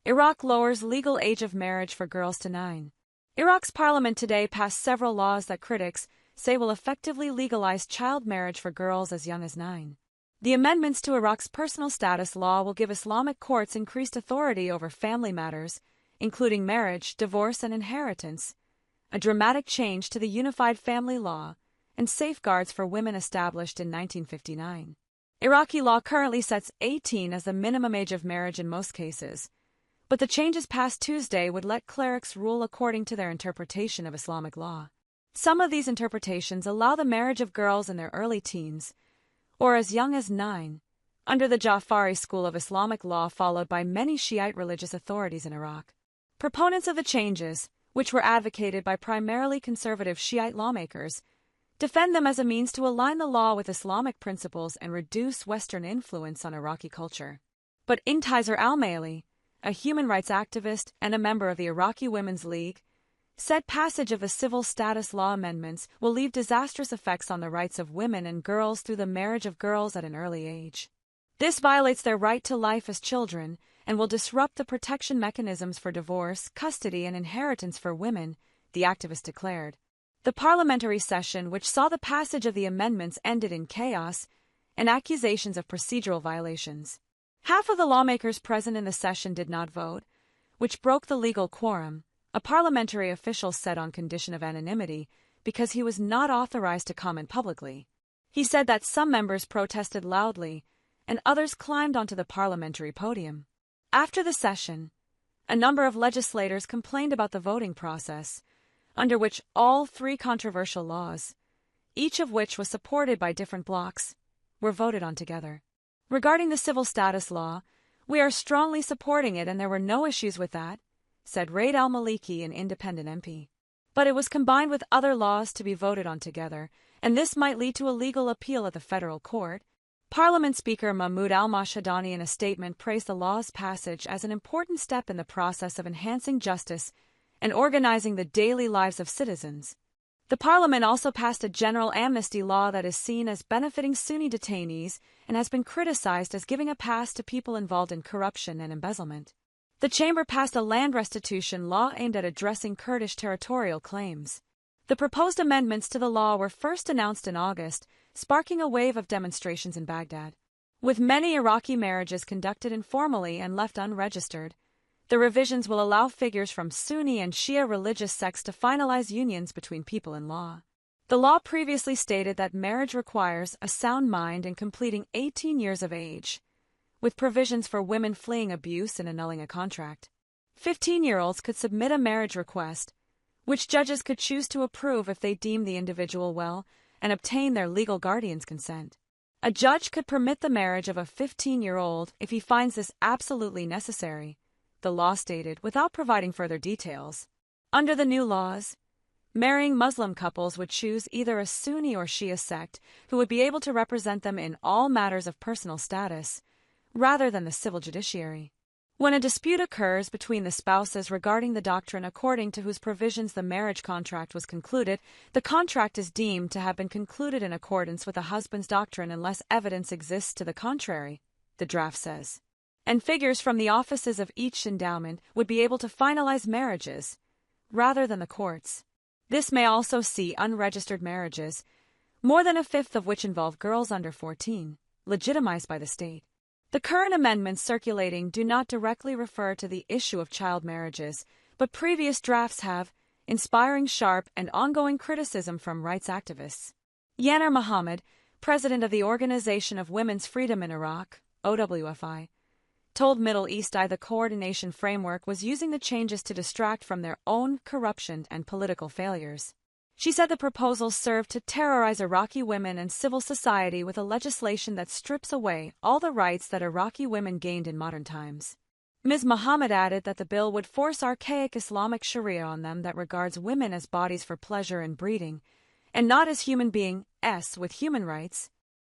Iraq lowers legal age of marriage for girls to 9. Iraq's parliament today passed several laws that critics say will effectively legalize child marriage for girls as young as 9. The amendments to Iraq's personal status law will give Islamic courts increased authority over family matters, including marriage, divorce, and inheritance, a dramatic change to the unified family law, and safeguards for women established in 1959. Iraqi law currently sets 18 as the minimum age of marriage in most cases, but the changes passed Tuesday would let clerics rule according to their interpretation of Islamic law. Some of these interpretations allow the marriage of girls in their early teens, or as young as 9, under the Jafari school of Islamic law followed by many Shiite religious authorities in Iraq. Proponents of the changes, which were advocated by primarily conservative Shiite lawmakers, defend them as a means to align the law with Islamic principles and reduce Western influence on Iraqi culture. But Intisar al-Mayali, a human rights activist and a member of the Iraqi Women's League, said passage of the civil status law amendments will leave disastrous effects on the rights of women and girls through the marriage of girls at an early age. This violates their right to life as children and will disrupt the protection mechanisms for divorce, custody, and inheritance for women, the activist declared. The parliamentary session, which saw the passage of the amendments, ended in chaos and accusations of procedural violations. Half of the lawmakers present in the session did not vote, which broke the legal quorum, a parliamentary official said on condition of anonymity, because he was not authorized to comment publicly. He said that some members protested loudly and others climbed onto the parliamentary podium. After the session, a number of legislators complained about the voting process, under which all 3 controversial laws, each of which was supported by different blocs, were voted on together. Regarding the civil status law, we are strongly supporting it and there were no issues with that, said Raid al-Maliki, an independent MP. But it was combined with other laws to be voted on together, and this might lead to a legal appeal at the federal court. Parliament Speaker Mahmoud al-Mashadani in a statement praised the law's passage as an important step in the process of enhancing justice and organizing the daily lives of citizens. The parliament also passed a general amnesty law that is seen as benefiting Sunni detainees and has been criticized as giving a pass to people involved in corruption and embezzlement. The chamber passed a land restitution law aimed at addressing Kurdish territorial claims. The proposed amendments to the law were first announced in August, sparking a wave of demonstrations in Baghdad. With many Iraqi marriages conducted informally and left unregistered, the revisions will allow figures from Sunni and Shia religious sects to finalize unions between people in law. The law previously stated that marriage requires a sound mind and completing 18 years of age, with provisions for women fleeing abuse and annulling a contract. 15-year-olds could submit a marriage request, which judges could choose to approve if they deem the individual well and obtain their legal guardian's consent. A judge could permit the marriage of a 15-year-old if he finds this absolutely necessary, the law stated, without providing further details. Under the new laws, marrying Muslim couples would choose either a Sunni or Shia sect who would be able to represent them in all matters of personal status, rather than the civil judiciary. When a dispute occurs between the spouses regarding the doctrine according to whose provisions the marriage contract was concluded, the contract is deemed to have been concluded in accordance with the husband's doctrine unless evidence exists to the contrary, the draft says. And figures from the offices of each endowment would be able to finalize marriages, rather than the courts. This may also see unregistered marriages, more than a fifth of which involve girls under 14, legitimized by the state. The current amendments circulating do not directly refer to the issue of child marriages, but previous drafts have, inspiring sharp and ongoing criticism from rights activists. Yanar Mohammed, president of the Organization of Women's Freedom in Iraq, OWFI, told Middle East Eye the coordination framework was using the changes to distract from their own corruption and political failures. She said the proposals serve to terrorize Iraqi women and civil society with a legislation that strips away all the rights that Iraqi women gained in modern times. Ms. Mohammed added that the bill would force archaic Islamic Sharia on them that regards women as bodies for pleasure and breeding, and not as human beings with human rights,